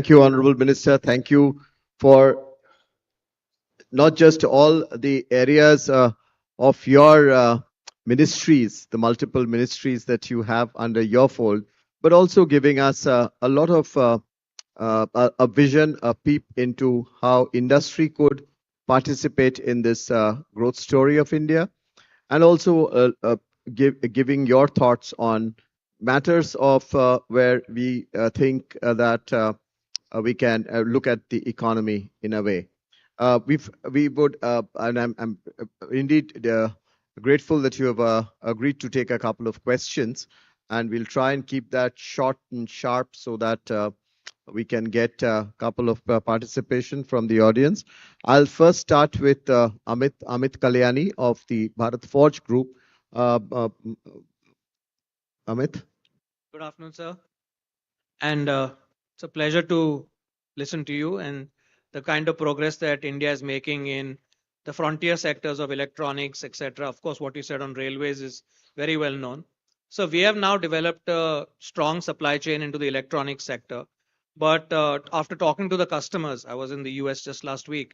you, Honorable Minister. Thank you for not just all the areas of your ministries, the multiple ministries that you have under your fold, but also giving us a lot of a vision, a peep into how industry could participate in this growth story of India, and also giving your thoughts on matters of where we think that we can look at the economy in a way. We would, and I'm indeed grateful that you have agreed to take a couple of questions, and we'll try and keep that short and sharp so that we can get a couple of participation from the audience. I'll first start with Amit Kalyani of the Bharat Forge Group. Amit? Good afternoon, sir. And it's a pleasure to listen to you and the kind of progress that India is making in the frontier sectors of electronics, etc. Of course, what you said on railways is very well known. So we have now developed a strong supply chain into the electronics sector. But after talking to the customers, I was in the US just last week.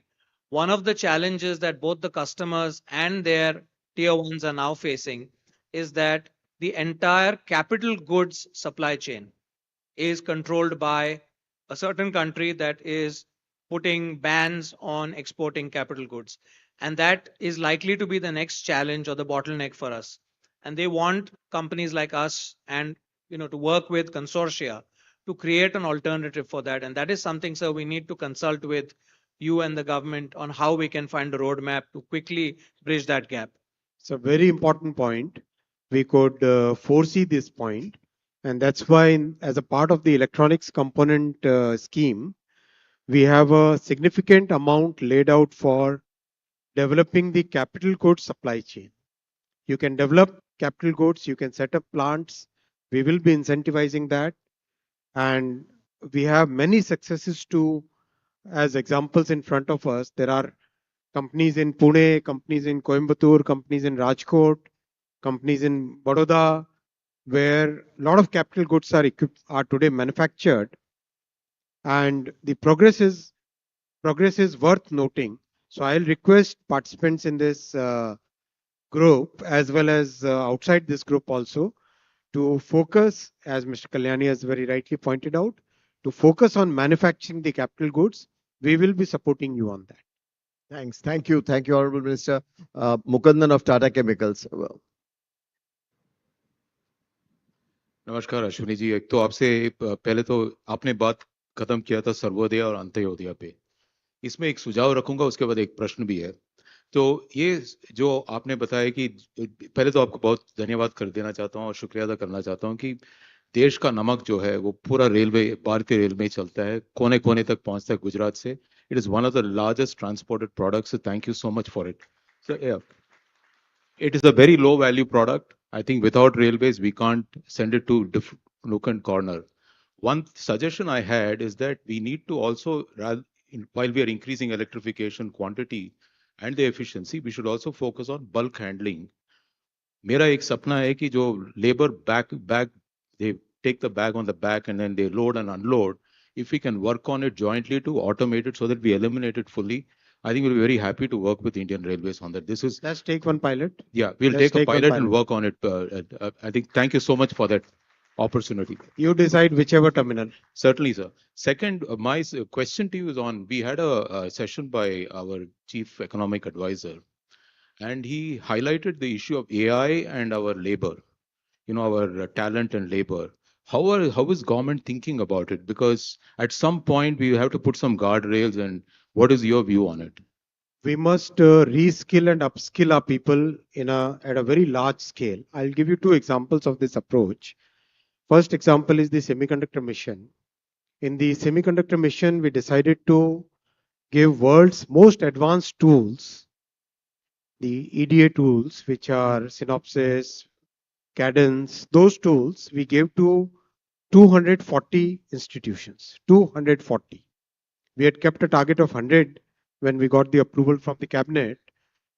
One of the challenges that both the customers and their tier ones are now facing is that the entire capital goods supply chain is controlled by a certain country that is putting bans on exporting capital goods. And that is likely to be the next challenge or the bottleneck for us. And they want companies like us and to work with consortia to create an alternative for that. And that is something, sir, we need to consult with you and the government on how we can find a roadmap to quickly bridge that gap. It's a very important point. We could foresee this point, and that's why, as a part of the electronics component scheme, we have a significant amount laid out for developing the capital goods supply chain. You can develop capital goods, you can set up plants. We will be incentivizing that, and we have many successes to, as examples in front of us. There are companies in Pune, companies in Coimbatore, companies in Rajkot, companies in Baroda, where a lot of capital goods are today manufactured, and the progress is worth noting. So I'll request participants in this group as well as outside this group also to focus, as Mr. Kalyani has very rightly pointed out, to focus on manufacturing the capital goods. We will be supporting you on that. Thanks. Thank you. Thank you, Honorable Minister. Mukundan of Tata Chemicals. नमस्कार अश्विनी जी। एक तो आपसे पहले तो आपने बात खत्म किया था सर्वोदय और अंत्योदय पे, इसमें एक सुझाव रखूंगा, उसके बाद एक प्रश्न भी है। तो ये जो आपने बताया कि पहले तो आपको बहुत धन्यवाद कर देना चाहता हूं और शुक्रिया अदा करना चाहता हूं कि देश का नमक जो है वो पूरा रेलवे, भारतीय रेल में चलता है, कोने कोने तक पहुंचता है गुजरात से। It is one of the largest transported products. Thank you so much for it. So it is a very low value product. I think without railways, we can't send it to different nook and corner. One suggestion I had is that we need to also, while we are increasing electrification quantity and the efficiency, we should also focus on bulk handling. मेरा एक सपना है कि जो labor bag, they take the bag on the back and then they load and unload. If we can work on it jointly to automate it so that we eliminate it fully, I think we'll be very happy to work with Indian Railways on that. Let's take one pilot. Yeah, we'll take a pilot and work on it. I think, thank you so much for that opportunity. You decide whichever terminal. Certainly, sir. Second, my question to you is on, we had a session by our chief economic advisor, and he highlighted the issue of AI and our labor, our talent and labor. How is government thinking about it? Because at some point we have to put some guardrails, and what is your view on it? We must reskill and upskill our people at a very large scale. I'll give you two examples of this approach. First example is the semiconductor mission. In the semiconductor mission, we decided to give world's most advanced tools, the EDA tools, which are Synopsys, Cadence. Those tools we gave to 240 institutions. 240. We had kept a target of 100 when we got the approval from the cabinet,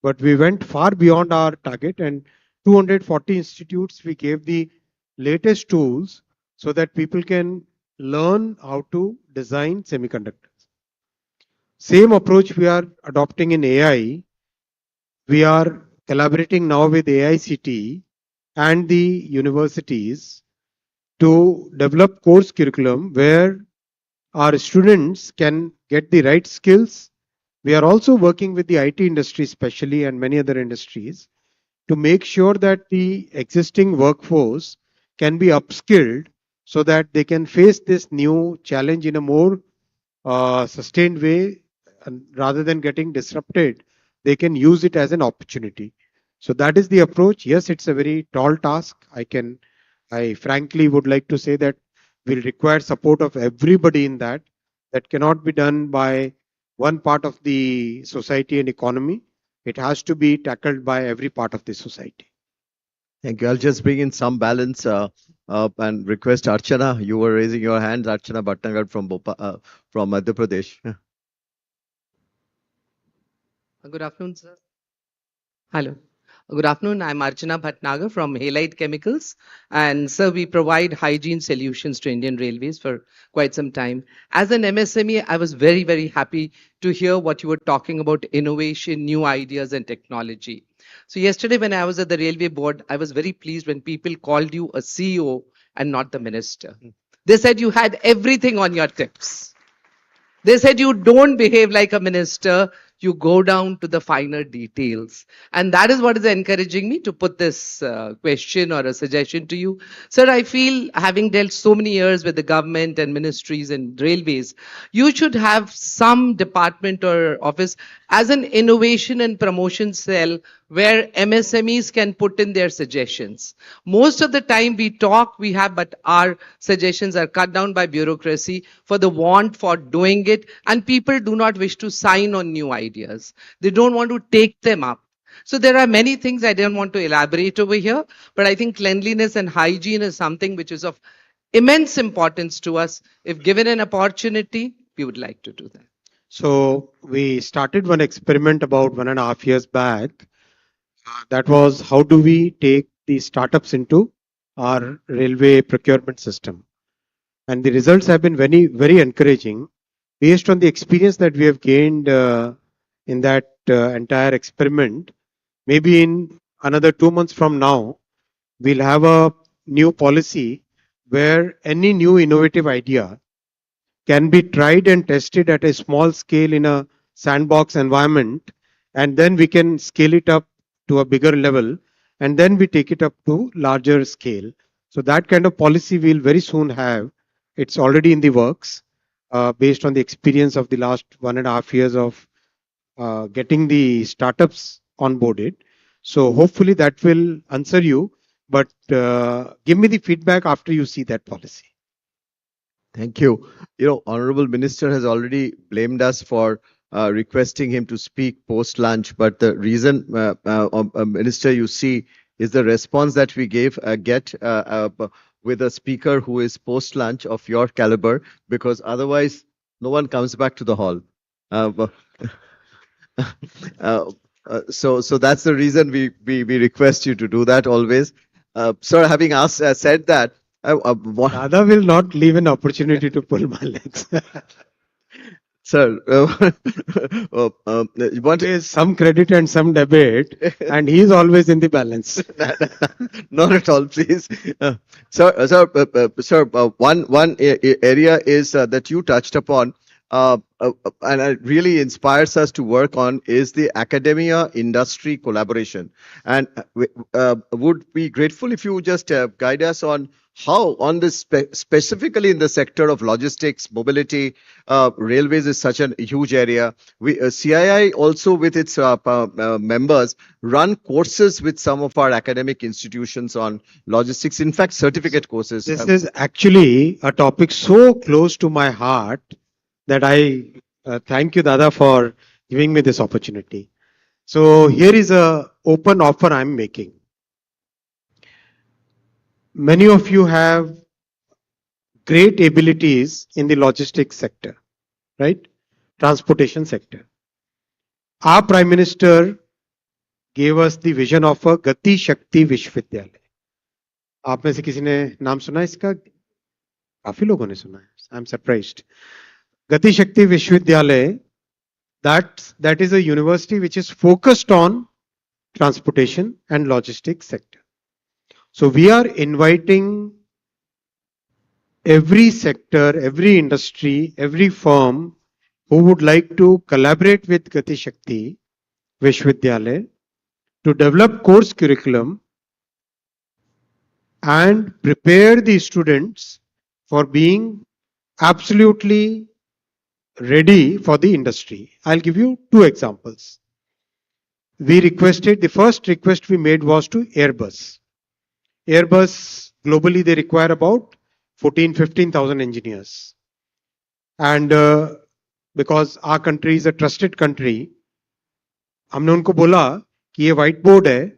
but we went far beyond our target, and 240 institutes we gave the latest tools so that people can learn how to design semiconductors. Same approach we are adopting in AI. We are collaborating now with AICT and the universities to develop course curriculum where our students can get the right skills. We are also working with the IT industry especially and many other industries to make sure that the existing workforce can be upskilled so that they can face this new challenge in a more sustained way, and rather than getting disrupted, they can use it as an opportunity. So that is the approach. Yes, it's a very tall task. I frankly would like to say that will require support of everybody in that. That cannot be done by one part of the society and economy. It has to be tackled by every part of the society. Thank you. I'll just bring in some balance and request Archana. You were raising your hand, Archana Bhatnagar from Madhya Pradesh. Good afternoon, sir. Hello. Good afternoon. I'm Archana Bhatnagar from Halite Chemicals. And sir, we provide hygiene solutions to Indian Railways for quite some time. As an MSME, I was very, very happy to hear what you were talking about innovation, new ideas, and technology. So yesterday, when I was at the Railway Board, I was very pleased when people called you a CEO and not the minister. They said you had everything on your tips. They said you don't behave like a minister, you go down to the finer details. And that is what is encouraging me to put this question or a suggestion to you. Sir, I feel having dealt so many years with the government and ministries and railways, you should have some department or office as an innovation and promotion cell where MSMEs can put in their suggestions. Most of the time we talk, we have, but our suggestions are cut down by bureaucracy for the want for doing it, and people do not wish to sign on new ideas. They don't want to take them up. So there are many things I don't want to elaborate over here, but I think cleanliness and hygiene is something which is of immense importance to us. If given an opportunity, we would like to do that. So we started one experiment about 1.5 years back. That was how do we take the startups into our railway procurement system. And the results have been very, very encouraging based on the experience that we have gained in that entire experiment. Maybe in another 2 months from now, we'll have a new policy where any new innovative idea can be tried and tested at a small scale in a sandbox environment, and then we can scale it up to a bigger level, and then we take it up to larger scale. So that kind of policy we'll very soon have. It's already in the works based on the experience of the last 1.5 years of getting the startups onboarded. So hopefully that will answer you, but give me the feedback after you see that policy. Thank you. You know, Honorable Minister has already blamed us for requesting him to speak post lunch, but the reason, Minister, you see, is the response that we get with a speaker who is post lunch of your caliber, because otherwise no one comes back to the hall. So that's the reason we request you to do that always. Sir, having said that, Dada will not leave an opportunity to pull my legs. Sir, There is some credit and some debit, and he is always in the balance. not at all, please. Sir, one area is that you touched upon, and it really inspires us to work on, is the academia industry collaboration. And would be grateful if you just guide us on how, on this specifically in the sector of logistics, mobility, railways is such a huge area. CII also with its members run courses with some of our academic institutions on logistics. In fact, certificate courses. This is actually a topic so close to my heart that I thank you, Dada, for giving me this opportunity. So here is a open offer I'm making. Many of you have great abilities in the logistics sector, right? Transportation sector. Our Prime Minister gave us the vision of a Gati Shakti Vishwavidyalaya. आप में से किसी ने नाम सुना है इसका? काफी लोगों ने सुना है. I'm surprised. गति शक्ति विश्वविद्यालय That is a university which is focused on transportation and logistics sector. So we are inviting every sector, every industry, every firm who would like to collaborate with Gati Shakti Vishwavidyalaya to develop course curriculum and prepare the students for being absolutely ready for the industry. I'll give you two examples. The first request we made was to Airbus. Airbus, globally, they require about 15,000 engineers. And because our country is a trusted country, हमने उनको बोला कि ये white board है,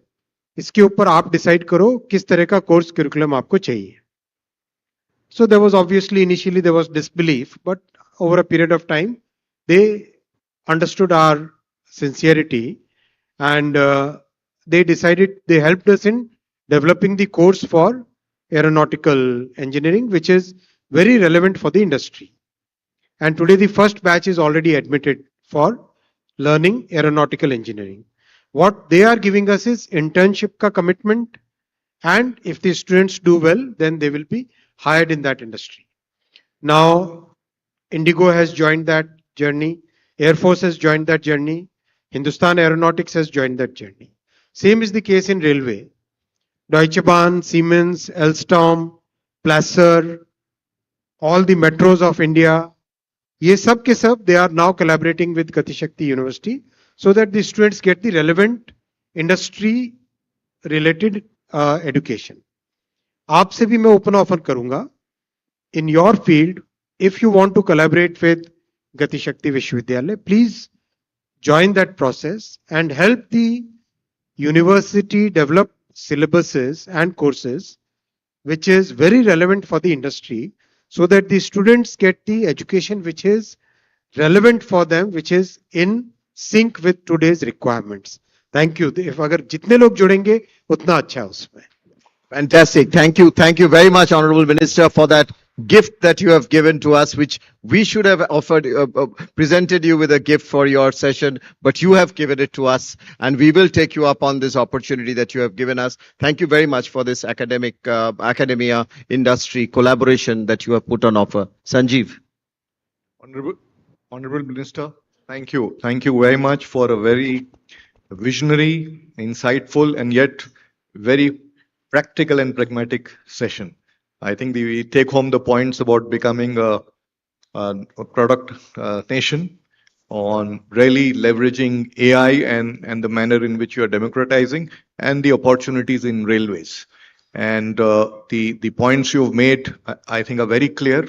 इसके ऊपर आप decide करो किस तरह का कोर्स करिकुलम आपको चाहिए. So there was obviously initially there was disbelief, but over a period of time, they understood our sincerity and they helped us in developing the course for aeronautical engineering, which is very relevant for the industry. And today the first batch is already admitted for learning aeronautical engineering. What they are giving us is internship ka commitment, and if the students do well, then they will be hired in that industry. Now, Indigo has joined that journey, Air Force has joined that journey, Hindustan Aeronautics has joined that journey. Same is the case in railway. Deutsche Bahn, Siemens, Alstom, Placer, all the metros of India, ये सब के सब, they are now collaborating with Gati Shakti University so that the students get the relevant industry related education. आपसे भी मैं open offer करूंगा, in your field, if you want to collaborate with Gati Shakti Vishwavidyalaya, please join that process and help the university develop syllabuses and courses which is very relevant for the industry so that the students get the education which is relevant for them, which is in sync with today's requirements. Thank you. If अगर जितने लोग जुड़ेंगे उतना अच्छा है उसमें. Fantastic. Thank you. Thank you very much, Honorable Minister, for that gift that you have given to us, which we should have offered, presented you with a gift for your session, but you have given it to us, and we will take you up on this opportunity that you have given us. Thank you very much for this academia industry collaboration that you have put on offer. Sanjeev. Honorable Minister, thank you. Thank you very much for a very visionary, insightful, and yet very practical and pragmatic session. I think we take home the points about becoming a product nation, on really leveraging AI and the manner in which you are democratizing, and the opportunities in railways. And the points you've made, I think, are very clear,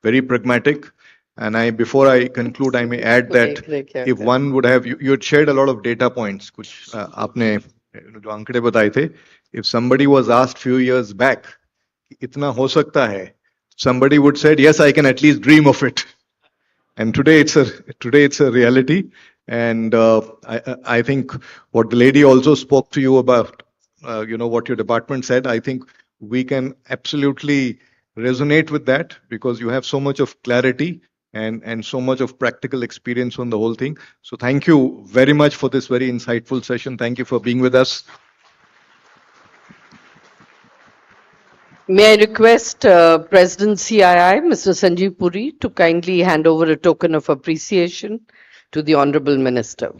very pragmatic. And before I conclude, I may add that if one would have, you had shared a lot of data points, कुछ आपने जो आंकड़े बताए थे. If somebody was asked few years back, इतना हो सकता है, somebody would said, yes, I can at least dream of it. And today it's a reality. And I think what the lady also spoke to you about, what your department said, I think we can absolutely resonate with that because you have so much of clarity and so much of practical experience on the whole thing. So thank you very much for this very insightful session. Thank you for being with us. May I request President CII, Mr. Sanjeev Puri, to kindly hand over a token of appreciation to the Honorable Minister.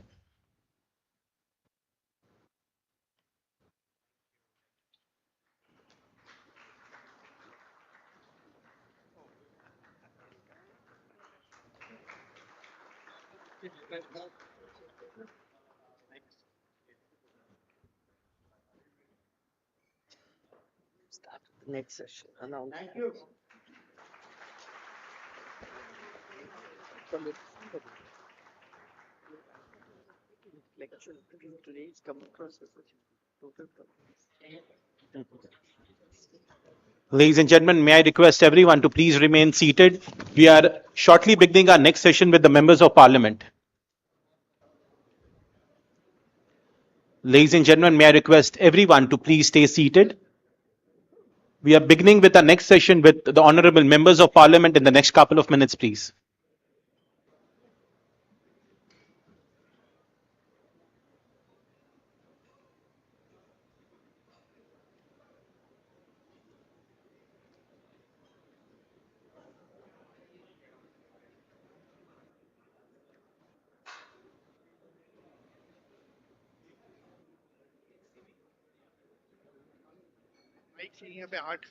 Next session. Thank you. Ladies and gentlemen, may I request everyone to please remain seated. We are shortly beginning our next session with the members of parliament. Ladies and gentlemen, may I request everyone to please stay seated. We are beginning with our next session with the honorable members of parliament in the next couple of minutes, please. यहाँ पे 8